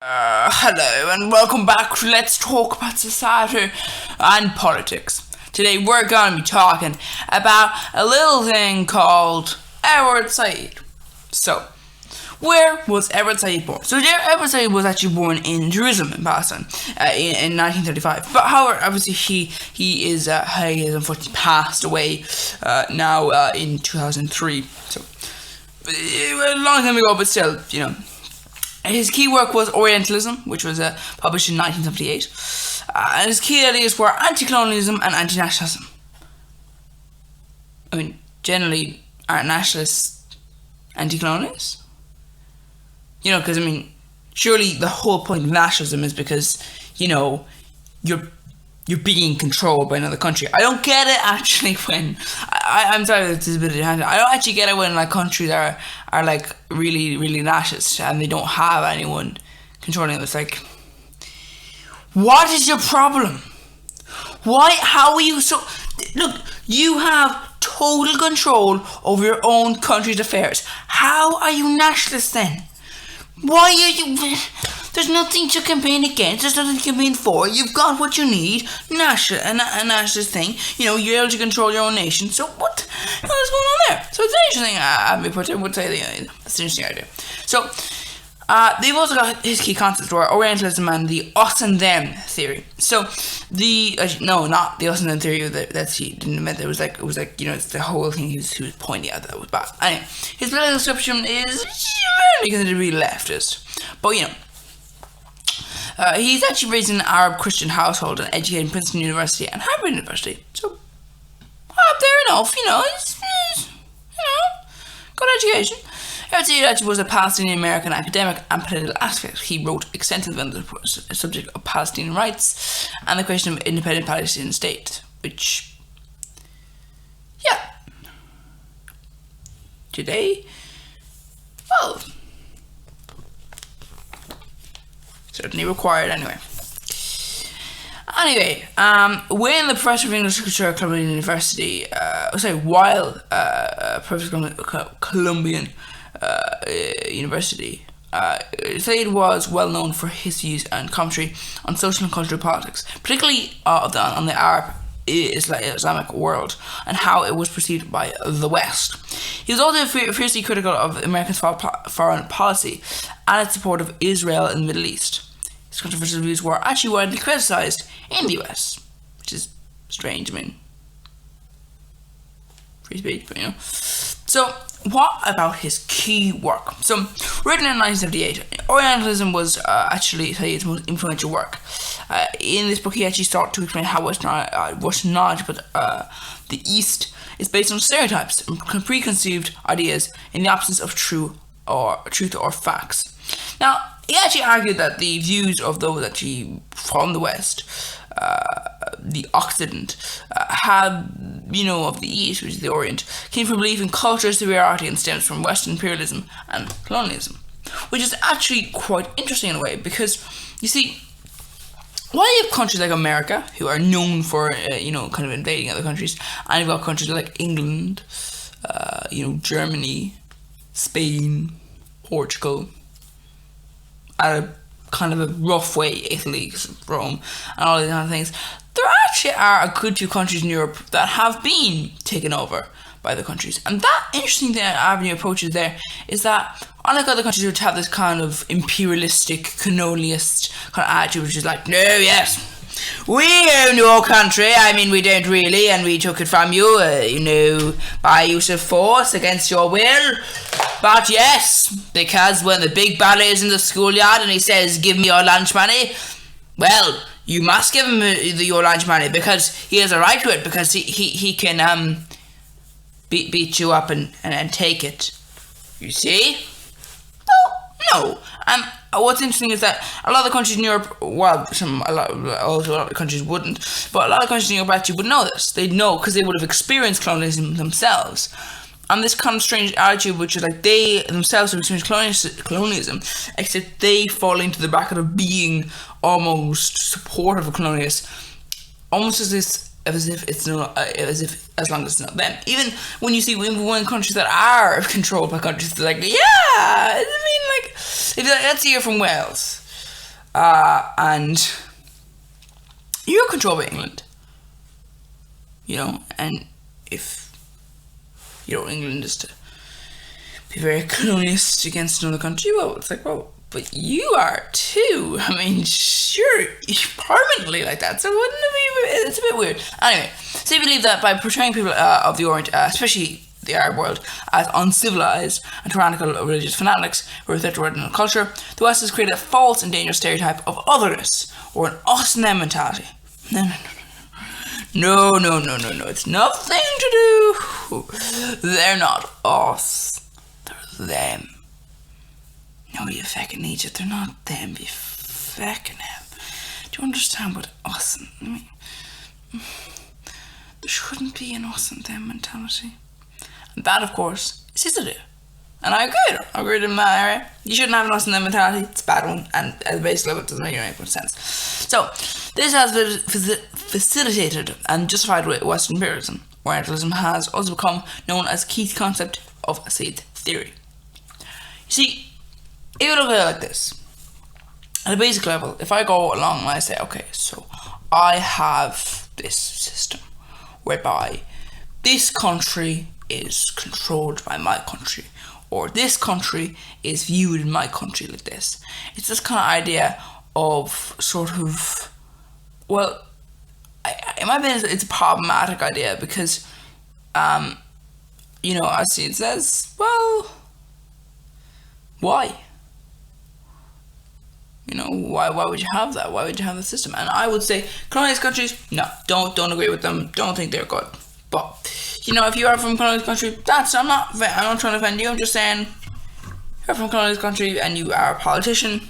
Hello and welcome back to Let's Talk About Society and Politics. Today we're going to be talking about a little thing called Edward Said. So, where was Edward Said born? So Edward Said was actually born in Jerusalem in Palestine in 1935. But however, obviously he has unfortunately passed away now in 2003. So, a long time ago, but still, His key work was Orientalism, which was published in 1978. And his key ideas were anti-colonialism and anti-nationalism. I mean, generally, aren't nationalists anti-colonialists? Because, surely the whole point of nationalism is because, you're being controlled by another country. I don't get it, actually, when... I'm sorry, this is a bit of a tangent. I don't actually get it when, countries are really, really nationalist and they don't have anyone controlling them. It's like, what is your problem? How are you so... Look, you have total control over your own country's affairs. How are you nationalist then? Why are you... There's nothing to campaign against. There's nothing to campaign for. You've got what you need. A nationalist thing. You're able to control your own nation. So what the hell is going on there? So it's an interesting. I would say that's an interesting idea. So they've also got his key concepts were Orientalism and the us and them theory. So not the us and them theory that he didn't admit. It was like it's the whole thing he was pointing at that was bad. Anyway, his political description is rarely considered to be leftist, but he's actually raised in an Arab Christian household and educated in Princeton University and Harvard University. So, up there enough, it's good education. He actually was a Palestinian American academic and political activist. He wrote extensively on the subject of Palestinian rights and the question of independent Palestinian state, which, today, well, certainly required anyway. When the professor of English literature at Columbia University, while professor of Columbian University, Said was well known for his views and commentary on social and cultural politics, particularly on the Arab Islamic world and how it was perceived by the West. He was also fiercely critical of American foreign policy and its support of Israel in the Middle East. His controversial views were actually widely criticized in the US, which is strange. Free speech, but So, what about his key work? So, written in 1978, Orientalism was actually his most influential work. In this book, he actually sought to explain how Western knowledge, but the East is based on stereotypes and preconceived ideas in the absence of truth or facts. Now, he actually argued that the views of those actually from the West, the Occident, of the East, which is the Orient, came from belief in cultural superiority and stems from Western imperialism and colonialism, which is actually quite interesting in a way because, you see, while you have countries like America, who are known for, kind of invading other countries, and you've got countries like England, Germany, Spain, Portugal, at a kind of a rough way, Italy, Rome, and all these kind of things, there actually are a good few countries in Europe that have been taken over by the countries. And that interesting thing avenue approaches there is that, unlike other countries which have this kind of imperialistic, colonialist kind of attitude, which is like, no, yes, we own your country, we don't really, and we took it from you, by use of force against your will. But yes, because when the big bad is in the schoolyard and he says, give me your lunch money, well, you must give him your lunch money because he has a right to it, because he can beat you up and take it. You see? No. What's interesting is that a lot of the countries in Europe, a lot of countries wouldn't, but a lot of countries in Europe actually would know this. They'd know because they would have experienced colonialism themselves. And this kind of strange attitude, which is like they themselves have experienced colonialism, except they fall into the bracket of being almost supportive of colonialists, almost as long as it's not them. Even when you see when countries that are controlled by countries, they're like, if let's hear from Wales. and you're controlled by England, and if England is to be very colonialist against another country, well, it's like, well, but you are too. I mean, you're permanently like that, so wouldn't it be? It's a bit weird. Anyway, so you believe that by portraying people of the Orient, especially the Arab world, as uncivilized and tyrannical religious fanatics who are without original culture, the West has created a false and dangerous stereotype of otherness, or an us and them mentality. No. It's nothing to do. They're not us. They're them. No, you fucking idiot. They're not them. You fucking hell. Do you understand what us and... I mean, there shouldn't be an us and them mentality. And that, of course, is Sisterhood. And I agree with him in that area. You shouldn't have an us and them mentality. It's a bad one. And at the base level, it doesn't make any sense. So, this has been facilitated and justified with Western imperialism. Orientalism has also become known as key concept of Sayyid theory. You see, if you look at it like this, at a basic level, if I go along and I say, okay, so I have this system whereby this country is controlled by my country, or this country is viewed in my country like this. It's this kind of idea of sort of, well, in my opinion, it's a problematic idea because, as it says, well, why? Why would you have that? Why would you have the system? And I would say, colonized countries, no, don't agree with them. Don't think they're good. But if you are from a colonized country, I'm not trying to offend you. I'm just saying, you're from a colonized country and you are a politician.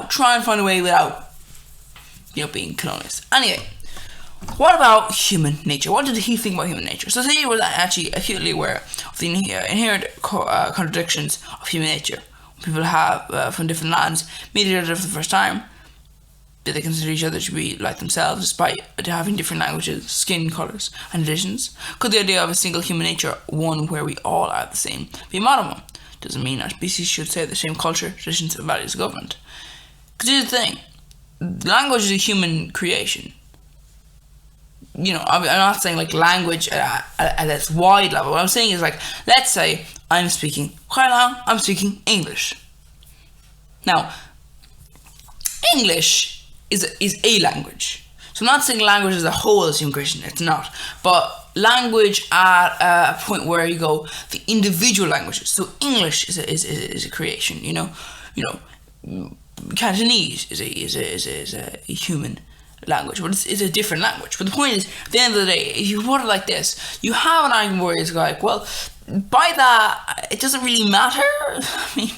Try and find a way without, being colonized. Anyway, what about human nature? What did he think about human nature? So he was actually acutely aware of the inherent contradictions of human nature. People have from different lands meet each other for the first time. Do they consider each other to be like themselves despite having different languages, skin colours and traditions? Could the idea of a single human nature, one where we all are the same, be a modern one? Doesn't mean our species should share the same culture, traditions and values of government. Because here's the thing, language is a human creation. I'm not saying like language at its wide level. What I'm saying is like, let's say I'm speaking English. Now, English is a language. So I'm not saying language as a whole is human creation. It's not. But language at a point where you go, the individual languages. So English is a creation. Cantonese is a human language, but it's a different language. But the point is, at the end of the day, if you put it like this, you have an argument where it's like, well, by that, it doesn't really matter. I mean,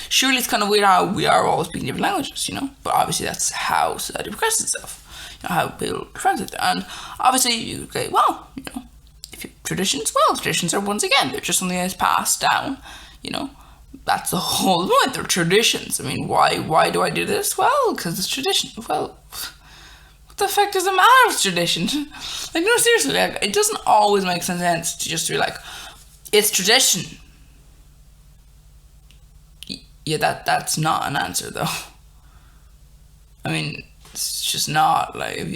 surely it's kind of weird how we are all speaking different languages, but obviously that's how society progresses itself, how people different it. And obviously you say, well, if you traditions are once again, they're just something that's passed down, that's the whole point. They're traditions. I mean, why do I do this? Well, because it's tradition. Well, what the fuck does it matter if it's tradition? Like, no, seriously, like, it doesn't always make sense to just be like, it's tradition. Yeah, that's not an answer, though. I mean, it's just not, like, if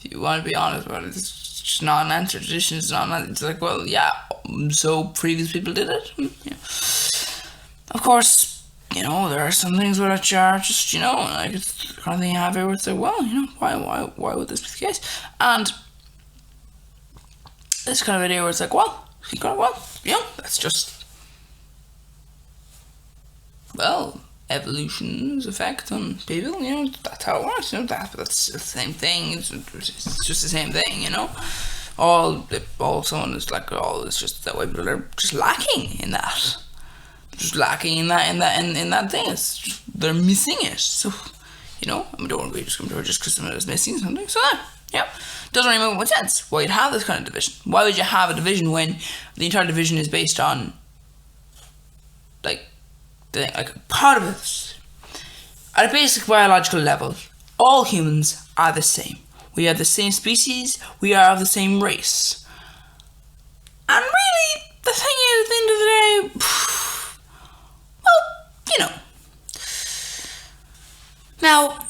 you want to be honest about it, it's just not an answer. Tradition is not an answer. It's like, well, yeah, so previous people did it. Of course, there are some things which are just, like, it's the kind of thing you have everywhere. So, well, why would this be the case? And this kind of idea where it's like, well, that's just, well, evolution's effect on people, that's how it works, that's the same thing, it's just the same thing, all someone is like, it's just that way people are just lacking in that. Just lacking in that thing. It's just, they're missing it. So, I don't agree just because someone is missing something. So doesn't really make much sense. Why you'd have this kind of division? Why would you have a division when the entire division is based on like part of it? At a basic biological level, all humans are the same. We are the same species. We are of the same race. And really, the thing is, at the end of the day, Now,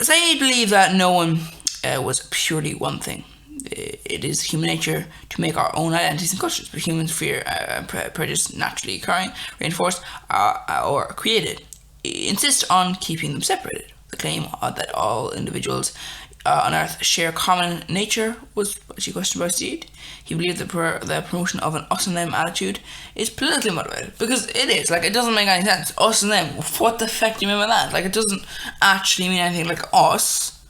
say you believe that no one was purely one thing. It is human nature to make our own identities and cultures, but humans fear prejudice naturally occurring, reinforced, or created. Insist on keeping them separated. The claim that all individuals on Earth share common nature was actually questioned by Steed. He believed that the promotion of an us and them attitude is politically motivated, because it is. Like, it doesn't make any sense. Us and them. What the fuck do you mean by that? Like, it doesn't actually mean anything. Like, us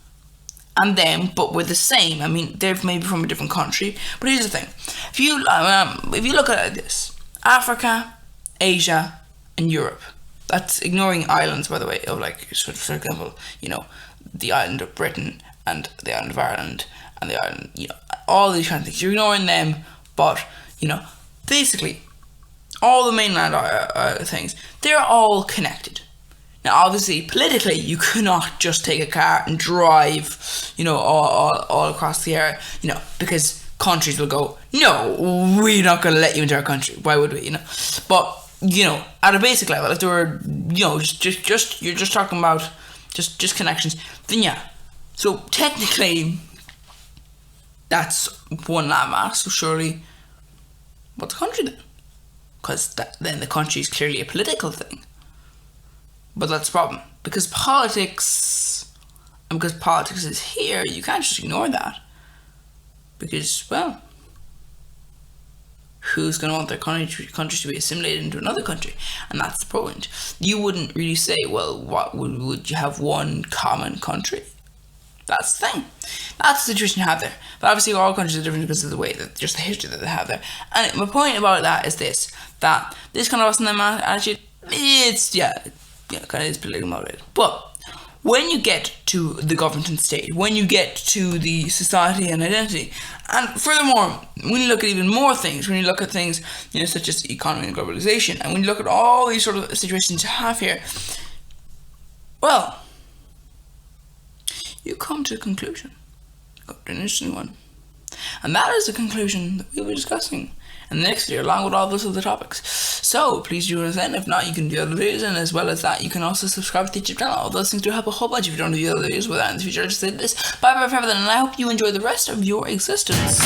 and them, but we're the same. I mean, they're maybe from a different country, but here's the thing: if you look at this, Africa, Asia, and Europe. That's ignoring islands, by the way. Of like, sort of, for example, the island of Britain and the island of Ireland and the island, all these kind of things. You're ignoring them, but basically, all the mainland things, they're all connected. Now, obviously, politically, you cannot just take a car and drive, all across the area, because countries will go, no, we're not going to let you into our country. Why would we, But, at a basic level, if there were, just you're just talking about just connections, then yeah. So, technically, that's one landmass, so surely, what's a country then? Because then the country is clearly a political thing. But that's the problem. Because politics is here, you can't just ignore that. Because, well, who's going to want their country to be assimilated into another country? And that's the point. You wouldn't really say, well, what would you have one common country? That's the thing. That's the situation you have there. But obviously all countries are different because of the way that, just the history that they have there. And my point about that is this, that this kind of us and them attitude, it's, kind of is politically motivated. But when you get to the government and state, when you get to the society and identity, and furthermore, when you look at even more things, when you look at things, such as economy and globalization, and when you look at all these sort of situations you have here, well, you come to a conclusion. An interesting one. And that is the conclusion that we'll be discussing in the next video, along with all those other topics. So please join us then. If not, you can do other videos, and as well as that, you can also subscribe to the YouTube channel. All those things do help a whole bunch if you don't do the other videos with that in the future. I just said this. Bye bye for everything, and I hope you enjoy the rest of your existence.